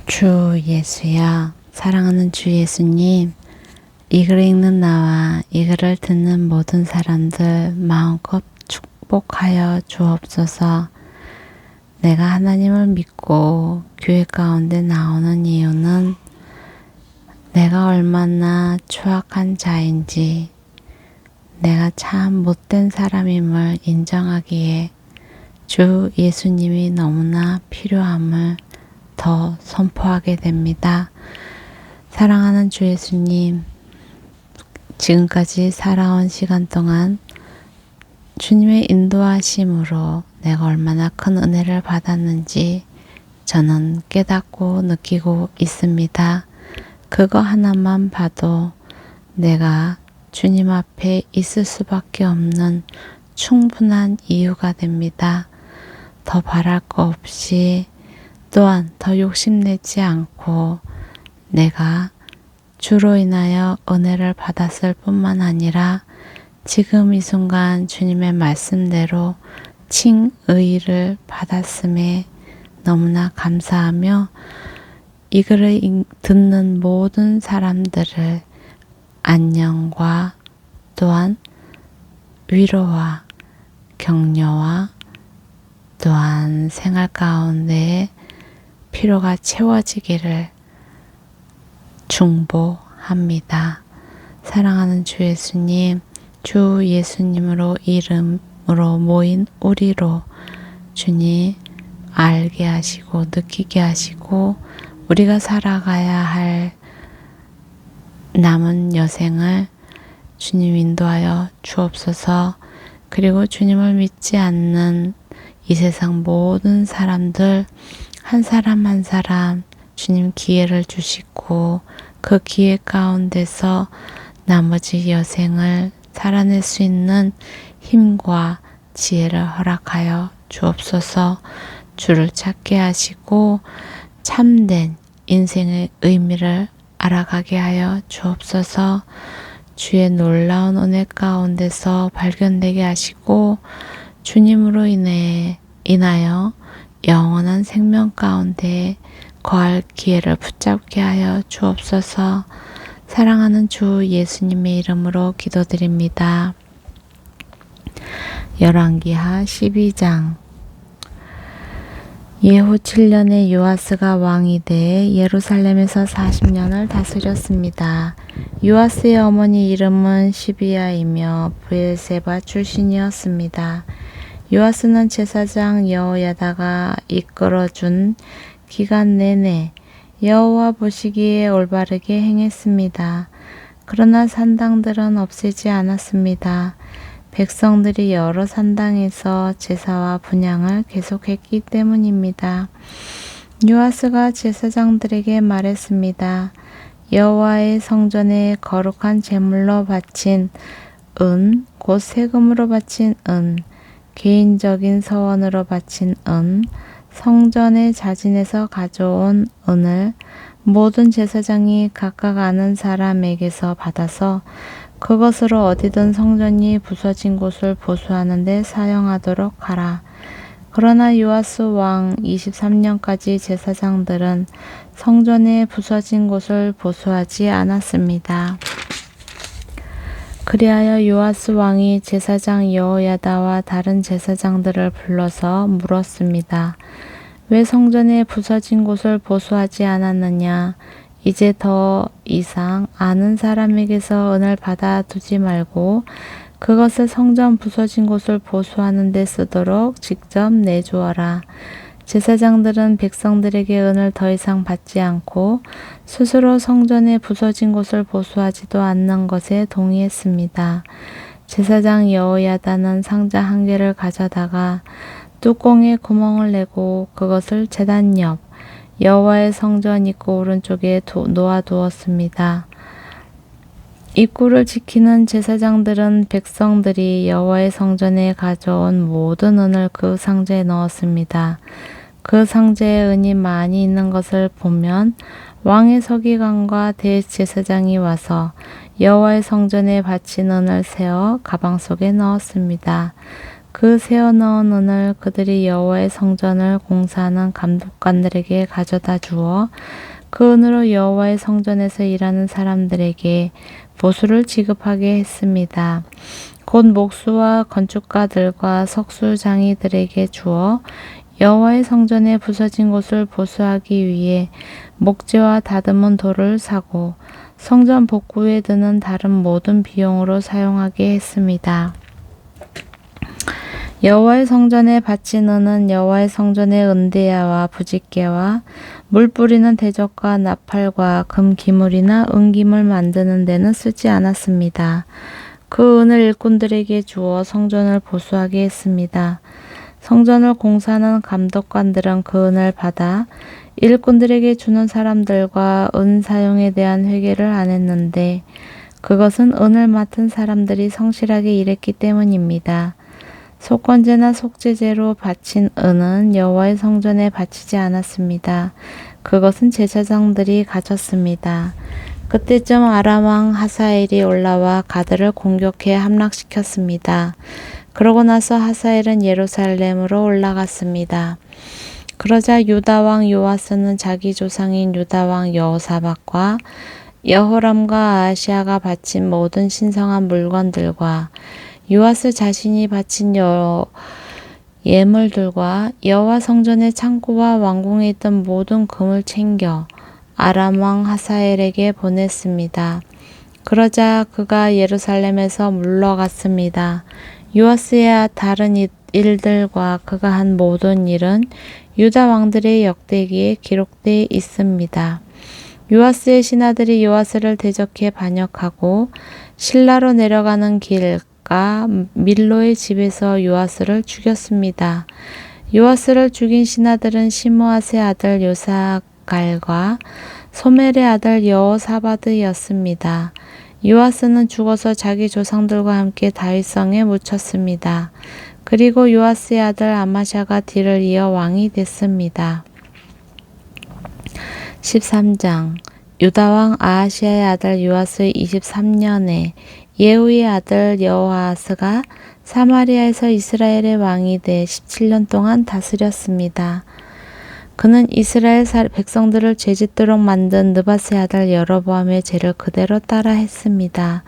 주 예수여, 사랑하는 주 예수님, 이 글을 읽는 나와 이 글을 듣는 모든 사람들 마음껏 축복하여 주옵소서. 내가 하나님을 믿고 교회 가운데 나오는 이유는 내가 얼마나 추악한 자인지, 내가 참 못된 사람임을 인정하기에 주 예수님이 너무나 필요함을 더 선포하게 됩니다. 사랑하는 주 예수님, 지금까지 살아온 시간 동안 주님의 인도하심으로 내가 얼마나 큰 은혜를 받았는지 저는 깨닫고 느끼고 있습니다. 그거 하나만 봐도 내가 주님 앞에 있을 수밖에 없는 충분한 이유가 됩니다. 더 바랄 거 없이, 또한 더 욕심내지 않고 내가 주로 인하여 은혜를 받았을 뿐만 아니라 지금 이 순간 주님의 말씀대로 칭의를 받았음에 너무나 감사하며 이 글을 듣는 모든 사람들을 안녕과 또한 위로와 격려와 또한 생활 가운데 필요가 채워지기를 중보합니다. 사랑하는 주 예수님, 주 예수님으로 이름으로 모인 우리로 주님 알게 하시고 느끼게 하시고 우리가 살아가야 할 남은 여생을 주님 인도하여 주옵소서. 그리고 주님을 믿지 않는 이 세상 모든 사람들 한 사람 한 사람 주님 기회를 주시고 그 기회 가운데서 나머지 여생을 살아낼 수 있는 힘과 지혜를 허락하여 주옵소서. 주를 찾게 하시고 참된 인생의 의미를 알아가게 하여 주옵소서. 주의 놀라운 은혜 가운데서 발견되게 하시고 주님으로 인하여 영원한 생명 가운데 거할 기회를 붙잡게 하여 주옵소서. 사랑하는 주 예수님의 이름으로 기도드립니다. 열왕기하 12장. 예후 7년에 요아스가 왕이 돼 예루살렘에서 40년을 다스렸습니다. 요아스의 어머니 이름은 시비야이며 브엘세바 출신이었습니다. 요아스는 제사장 여호야다가 이끌어준 기간 내내 여호와 보시기에 올바르게 행했습니다. 그러나 산당들은 없애지 않았습니다. 백성들이 여러 산당에서 제사와 분향을 계속했기 때문입니다. 요아스가 제사장들에게 말했습니다. 여호와의 성전에 거룩한 제물로 바친 은, 곧 세금으로 바친 은, 개인적인 서원으로 바친 은, 성전의 자진에서 가져온 은을 모든 제사장이 각각 아는 사람에게서 받아서 그것으로 어디든 성전이 부서진 곳을 보수하는 데 사용하도록 하라. 그러나 요아스 왕 23년까지 제사장들은 성전의 부서진 곳을 보수하지 않았습니다. 그리하여 요아스 왕이 제사장 여호야다와 다른 제사장들을 불러서 물었습니다. 왜 성전의 부서진 곳을 보수하지 않았느냐? 이제 더 이상 아는 사람에게서 은을 받아두지 말고 그것을 성전 부서진 곳을 보수하는 데 쓰도록 직접 내주어라. 제사장들은 백성들에게 은을 더 이상 받지 않고 스스로 성전의 부서진 곳을 보수하지도 않는 것에 동의했습니다. 제사장 여호야다는 상자 한 개를 가져다가 뚜껑에 구멍을 내고 그것을 제단 옆 여호와의 성전 입구 오른쪽에 놓아두었습니다. 입구를 지키는 제사장들은 백성들이 여호와의 성전에 가져온 모든 은을 그 상자에 넣었습니다. 그 상자에 은이 많이 있는 것을 보면 왕의 서기관과 대제사장이 와서 여호와의 성전에 바친 은을 세어 가방 속에 넣었습니다. 그 세워넣은 은을 그들이 여호와의 성전을 공사하는 감독관들에게 가져다 주어 그 은으로 여호와의 성전에서 일하는 사람들에게 보수를 지급하게 했습니다. 곧 목수와 건축가들과 석수장이들에게 주어 여호와의 성전의 부서진 곳을 보수하기 위해 목재와 다듬은 돌을 사고 성전 복구에 드는 다른 모든 비용으로 사용하게 했습니다. 여호와의 성전에 바친 은은 여호와의 성전의 은대야와 부짓개와 물 뿌리는 대적과 나팔과 금 기물이나 은기물 만드는 데는 쓰지 않았습니다. 그 은을 일꾼들에게 주어 성전을 보수하게 했습니다. 성전을 공사하는 감독관들은 그 은을 받아 일꾼들에게 주는 사람들과 은 사용에 대한 회개를 안 했는데 그것은 은을 맡은 사람들이 성실하게 일했기 때문입니다. 속건제나 속죄제로 바친 은은 여호와의 성전에 바치지 않았습니다. 그것은 제사장들이 가졌습니다. 그때쯤 아람 왕 하사엘이 올라와 가드를 공격해 함락시켰습니다. 그러고 나서 하사엘은 예루살렘으로 올라갔습니다. 그러자 유다 왕 요아스는 자기 조상인 유다 왕 여호사밧과 여호람과 아하시아가 바친 모든 신성한 물건들과 요아스 자신이 바친 예물들과 여호와 성전의 창고와 왕궁에 있던 모든 금을 챙겨 아람 왕 하사엘에게 보냈습니다. 그러자 그가 예루살렘에서 물러갔습니다. 요아스의 다른 일들과 그가 한 모든 일은 유다 왕들의 역대기에 기록되어 있습니다. 요아스의 신하들이 요아스를 대적해 반역하고 실라로 내려가는 길가 밀로의 집에서 요아스를 죽였습니다. 요아스를 죽인 신하들은 시므앗의 아들 요사갈과 소멜의 아들 여호사바드였습니다. 요아스는 죽어서 자기 조상들과 함께 다윗성에 묻혔습니다. 그리고 요아스의 아들 아마샤가 뒤를 이어 왕이 됐습니다. 13장 유다왕 아하시아의 아들 요아스 23년에 예후의 아들 여호아스가 사마리아에서 이스라엘의 왕이 돼 17년 동안 다스렸습니다. 그는 이스라엘 백성들을 죄짓도록 만든 느밧의 아들 여로보암의 죄를 그대로 따라 했습니다.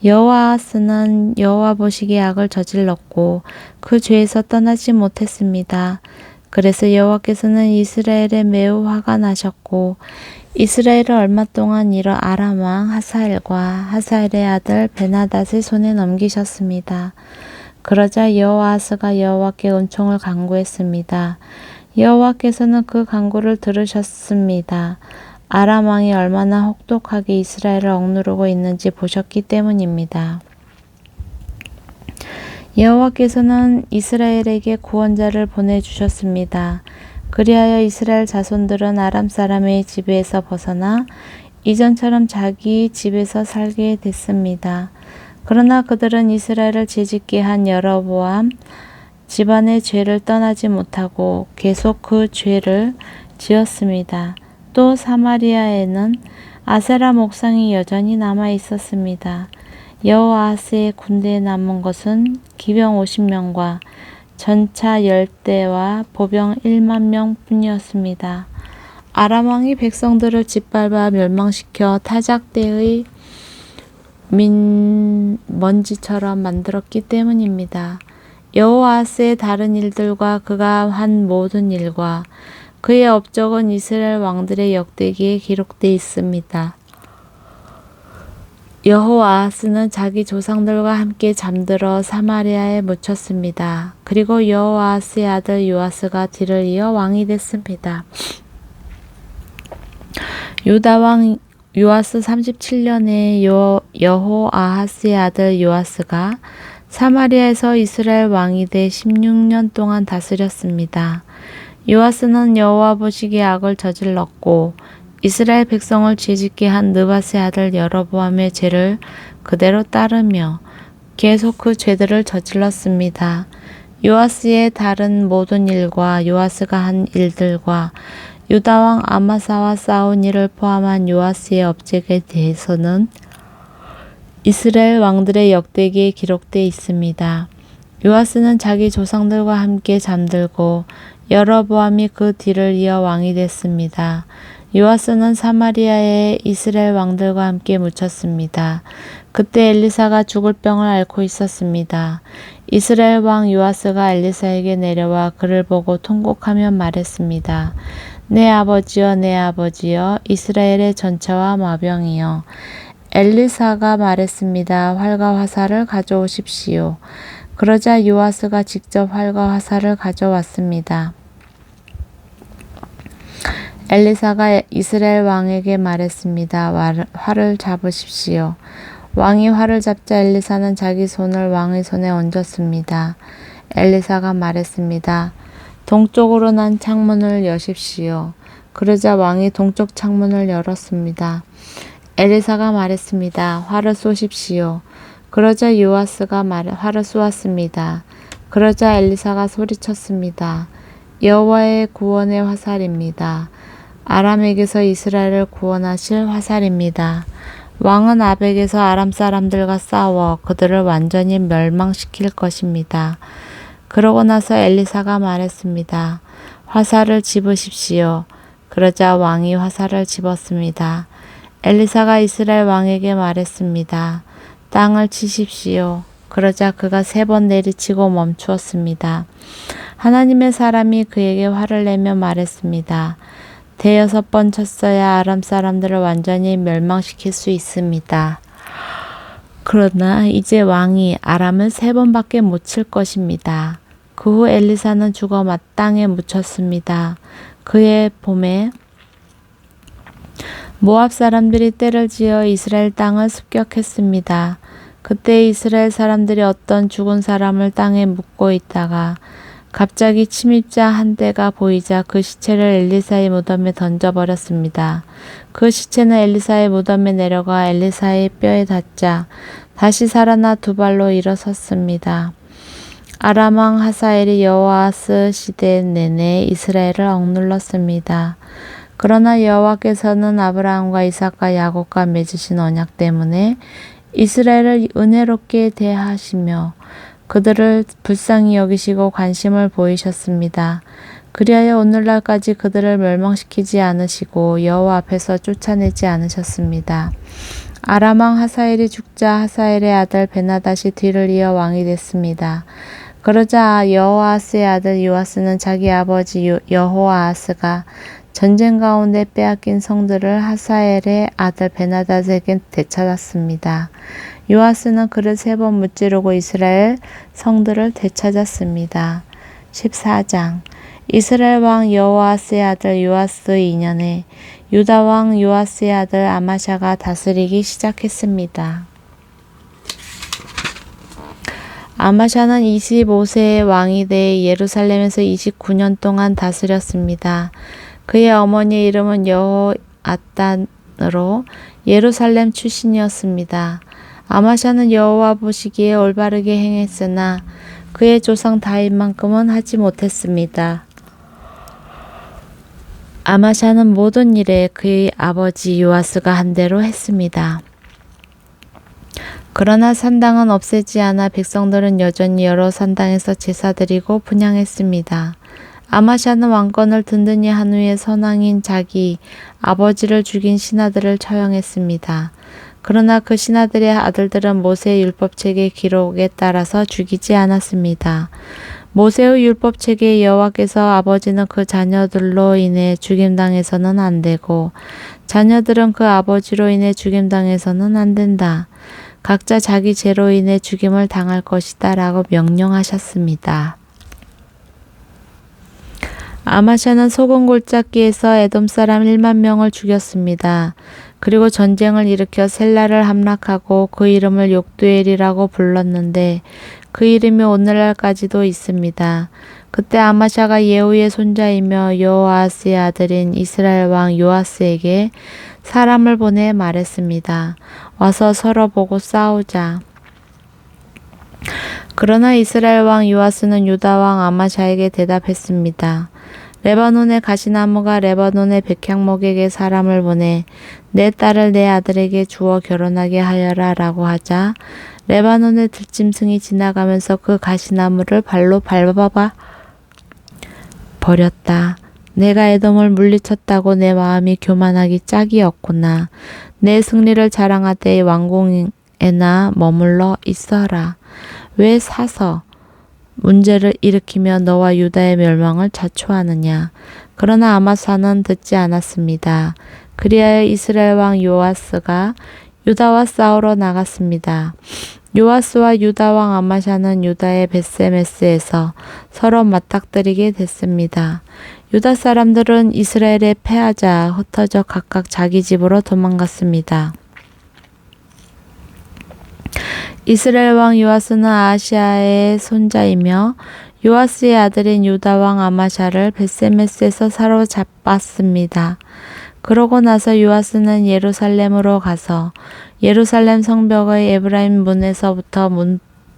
여호아스는 여호와 보시기에 악을 저질렀고 그 죄에서 떠나지 못했습니다. 그래서 여호와께서는 이스라엘에 매우 화가 나셨고 이스라엘을 얼마 동안 이어 아람 왕 하사엘과 하사엘의 아들 베나닷의 손에 넘기셨습니다. 그러자 여호아스가 여호와께 은총을 간구했습니다. 여호와께서는 그 간구를 들으셨습니다. 아람 왕이 얼마나 혹독하게 이스라엘을 억누르고 있는지 보셨기 때문입니다. 여호와께서는 이스라엘에게 구원자를 보내주셨습니다. 그리하여 이스라엘 자손들은 아람 사람의 지배에서 벗어나 이전처럼 자기 집에서 살게 됐습니다. 그러나 그들은 이스라엘을 죄짓게 한 여로보암 집안의 죄를 떠나지 못하고 계속 그 죄를 지었습니다. 또 사마리아에는 아세라 목상이 여전히 남아 있었습니다. 여호아스의 군대에 남은 것은 기병 50명과 전차 10대와 보병 1만 명 뿐이었습니다. 아람 왕이 백성들을 짓밟아 멸망시켜 타작대의 먼지처럼 만들었기 때문입니다. 여호아스의 다른 일들과 그가 한 모든 일과 그의 업적은 이스라엘 왕들의 역대기에 기록되어 있습니다. 여호아스는 자기 조상들과 함께 잠들어 사마리아에 묻혔습니다. 그리고 여호아스의 아들 요아스가 뒤를 이어 왕이 됐습니다. 유다 왕 요아스 37년에 여호아하스의 아들 요아스가 사마리아에서 이스라엘 왕이 돼 16년 동안 다스렸습니다. 요아스는 여호와 보시기에 악을 저질렀고 이스라엘 백성을 죄짓게 한 느밧의 아들 여로보암의 죄를 그대로 따르며 계속 그 죄들을 저질렀습니다. 요아스의 다른 모든 일과 요아스가 한 일들과 유다 왕 아마사와 싸운 일을 포함한 요아스의 업적에 대해서는 이스라엘 왕들의 역대기에 기록되어 있습니다. 요아스는 자기 조상들과 함께 잠들고 여로보암이 그 뒤를 이어 왕이 됐습니다. 요아스는 사마리아에 이스라엘 왕들과 함께 묻혔습니다. 그때 엘리사가 죽을 병을 앓고 있었습니다. 이스라엘 왕 요아스가 엘리사에게 내려와 그를 보고 통곡하며 말했습니다. 내 아버지여, 내 아버지여, 이스라엘의 전차와 마병이여. 엘리사가 말했습니다. 활과 화살을 가져오십시오. 그러자 요아스가 직접 활과 화살을 가져왔습니다. 엘리사가 이스라엘 왕에게 말했습니다. 활을 잡으십시오. 왕이 활을 잡자 엘리사는 자기 손을 왕의 손에 얹었습니다. 엘리사가 말했습니다. 동쪽으로 난 창문을 여십시오. 그러자 왕이 동쪽 창문을 열었습니다. 엘리사가 말했습니다. 활을 쏘십시오. 그러자 요아스가 활을 쏘았습니다. 그러자 엘리사가 소리쳤습니다. 여호와의 구원의 화살입니다. 아람에게서 이스라엘을 구원하실 화살입니다. 왕은 아벡에서 아람 사람들과 싸워 그들을 완전히 멸망시킬 것입니다. 그러고 나서 엘리사가 말했습니다. 화살을 집으십시오. 그러자 왕이 화살을 집었습니다. 엘리사가 이스라엘 왕에게 말했습니다. 땅을 치십시오. 그러자 그가 3번 내리치고 멈추었습니다. 하나님의 사람이 그에게 화를 내며 말했습니다. 6번 쳤어야 아람 사람들을 완전히 멸망시킬 수 있습니다. 그러나 이제 왕이 아람을 3번밖에 못 칠 것입니다. 그 후 엘리사는 죽어 마땅에 묻혔습니다. 그해 봄에 모압 사람들이 떼를 지어 이스라엘 땅을 습격했습니다. 그때 이스라엘 사람들이 어떤 죽은 사람을 땅에 묻고 있다가 갑자기 침입자 한 대가 보이자 그 시체를 엘리사의 무덤에 던져버렸습니다. 그 시체는 엘리사의 무덤에 내려가 엘리사의 뼈에 닿자 다시 살아나 2발로 일어섰습니다. 아람 왕 하사엘이 여호아스 시대 내내 이스라엘을 억눌렀습니다. 그러나 여호와께서는 아브라함과 이삭과 야곱과 맺으신 언약 때문에 이스라엘을 은혜롭게 대하시며 그들을 불쌍히 여기시고 관심을 보이셨습니다. 그리하여 오늘날까지 그들을 멸망시키지 않으시고 여호와 앞에서 쫓아내지 않으셨습니다. 아람 왕 하사엘이 죽자 하사엘의 아들 베나닷이 뒤를 이어 왕이 됐습니다. 그러자 여호아스의 아들 요아스는 자기 아버지 여호아스가 전쟁 가운데 빼앗긴 성들을 하사엘의 아들 베나닷에게 되찾았습니다. 요아스는 그를 3번 무찌르고 이스라엘 성들을 되찾았습니다. 14장 이스라엘 왕 여호아스의 아들 요아스 2년에 유다 왕 요아스의 아들 아마샤가 다스리기 시작했습니다. 아마샤는 25세의 왕이 돼 예루살렘에서 29년 동안 다스렸습니다. 그의 어머니의 이름은 여호아단으로 예루살렘 출신이었습니다. 아마샤는 여호와 보시기에 올바르게 행했으나 그의 조상 다윗만큼은 하지 못했습니다. 아마샤는 모든 일에 그의 아버지 요아스가 한 대로 했습니다. 그러나 산당은 없애지 않아 백성들은 여전히 여러 산당에서 제사드리고 분향했습니다. 아마샤는 왕권을 든든히 한 후에 선왕인 자기 아버지를 죽인 신하들을 처형했습니다. 그러나 그 신하들의 아들들은 모세의 율법책의 기록에 따라서 죽이지 않았습니다. 모세의 율법책에 여호와께서 아버지는 그 자녀들로 인해 죽임당해서는 안 되고 자녀들은 그 아버지로 인해 죽임당해서는 안 된다. 각자 자기 죄로 인해 죽임을 당할 것이다 라고 명령하셨습니다. 아마샤는 소금 골짜기에서 에돔 사람 1만 명을 죽였습니다. 그리고 전쟁을 일으켜 셀라를 함락하고 그 이름을 욕두엘이라고 불렀는데 그 이름이 오늘날까지도 있습니다. 그때 아마샤가 예후의 손자이며 여호아스의 아들인 이스라엘 왕 요아스에게 사람을 보내 말했습니다. 와서 서로 보고 싸우자. 그러나 이스라엘 왕 요아스는 유다 왕 아마샤에게 대답했습니다. 레바논의 가시나무가 레바논의 백향목에게 사람을 보내 내 딸을 내 아들에게 주어 결혼하게 하여라 라고 하자 레바논의 들짐승이 지나가면서 그 가시나무를 발로 밟아봐 버렸다. 내가 에돔을 물리쳤다고 내 마음이 교만하기 짝이 없구나. 내 승리를 자랑하되 왕궁에나 머물러 있어라. 왜 사서 문제를 일으키며 너와 유다의 멸망을 자초하느냐. 그러나 아마사는 듣지 않았습니다. 그리하여 이스라엘 왕 요아스가 유다와 싸우러 나갔습니다. 요아스와 유다 왕 아마샤는 유다의 벳세메스에서 서로 맞닥뜨리게 됐습니다. 유다 사람들은 이스라엘에 패하자 흩어져 각각 자기 집으로 도망갔습니다. 이스라엘 왕 요아스는 아하시아의 손자이며 요아스의 아들인 유다 왕 아마샤를 벳세메스에서 사로잡았습니다. 그러고 나서 요아스는 예루살렘으로 가서 예루살렘 성벽의 에브라임 문에서부터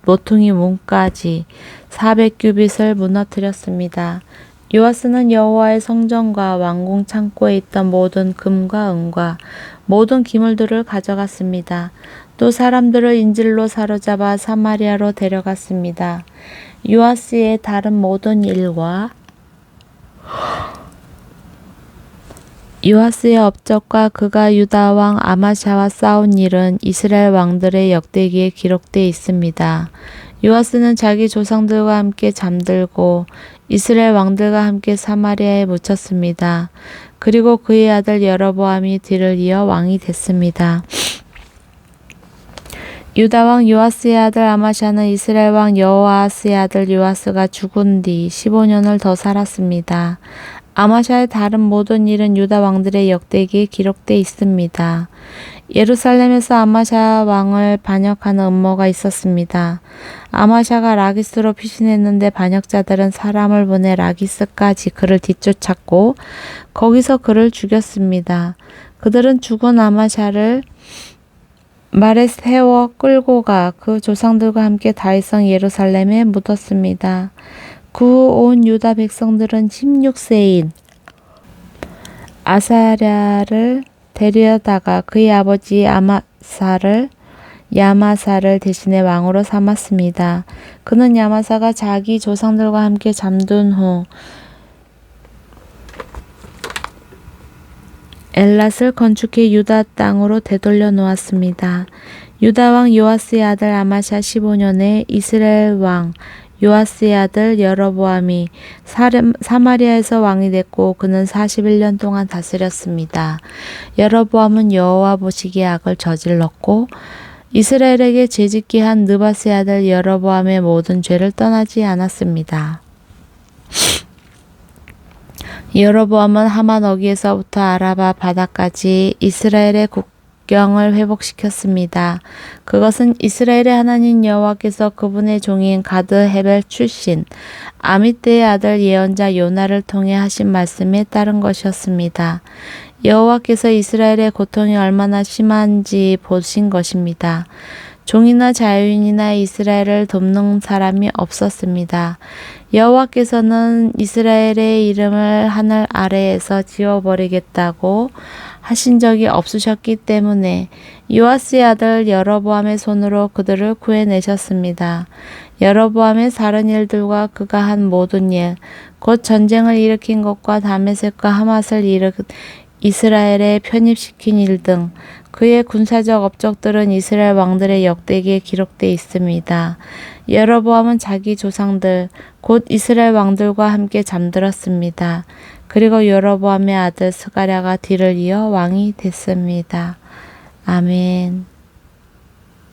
모퉁이 문까지 400규빗을 무너뜨렸습니다. 요아스는 여호와의 성전과 왕궁 창고에 있던 모든 금과 은과 모든 기물들을 가져갔습니다. 또 사람들을 인질로 사로잡아 사마리아로 데려갔습니다. 요아스의 다른 모든 일과 요아스의 업적과 그가 유다 왕 아마샤와 싸운 일은 이스라엘 왕들의 역대기에 기록되어 있습니다. 요아스는 자기 조상들과 함께 잠들고 이스라엘 왕들과 함께 사마리아에 묻혔습니다. 그리고 그의 아들 여로보암이 뒤를 이어 왕이 됐습니다. 유다 왕 요아스의 아들 아마샤는 이스라엘 왕 여호아스의 아들 요아스가 죽은 뒤 15년을 더 살았습니다. 아마샤의 다른 모든 일은 유다 왕들의 역대기에 기록되어 있습니다. 예루살렘에서 아마샤 왕을 반역하는 음모가 있었습니다. 아마샤가 라기스로 피신했는데 반역자들은 사람을 보내 라기스까지 그를 뒤쫓았고 거기서 그를 죽였습니다. 그들은 죽은 아마샤를 말에 세워 끌고 가 그 조상들과 함께 다윗성 예루살렘에 묻었습니다. 그 후 온 유다 백성들은 16세인 아사랴를 데려다가 그의 아버지 야마사를 대신해 왕으로 삼았습니다. 그는 야마사가 자기 조상들과 함께 잠든 후 엘랏을 건축해 유다 땅으로 되돌려 놓았습니다. 유다 왕 요아스의 아들 아마샤 15년에 이스라엘 왕 요아스의 아들 여로보암이 사마리아에서 왕이 됐고 그는 41년 동안 다스렸습니다. 여로보암은 여호와 보시기에 악을 저질렀고 이스라엘에게 죄짓게 한 느바스의 아들 여로보암의 모든 죄를 떠나지 않았습니다. 여로보암은 하만 어귀에서부터 아라바 바다까지 이스라엘의 국경을 회복시켰습니다. 그것은 이스라엘의 하나님 여호와께서 그분의 종인 가드 헤벨 출신 아미떼의 아들 예언자 요나를 통해 하신 말씀에 따른 것이었습니다. 여호와께서 이스라엘의 고통이 얼마나 심한지 보신 것입니다. 종이나 자유인이나 이스라엘을 돕는 사람이 없었습니다. 여호와께서는 이스라엘의 이름을 하늘 아래에서 지워버리겠다고 하신 적이 없으셨기 때문에 요아스의 아들 여로보암의 손으로 그들을 구해내셨습니다. 여로보암의 다른 일들과 그가 한 모든 일, 곧 전쟁을 일으킨 것과 다메섹과 하맛을 이스라엘에 편입시킨 일 등 그의 군사적 업적들은 이스라엘 왕들의 역대기에 기록되어 있습니다. 여로보암은 자기 조상들, 곧 이스라엘 왕들과 함께 잠들었습니다. 그리고 여로보암의 아들 스가랴가 뒤를 이어 왕이 됐습니다. 아멘.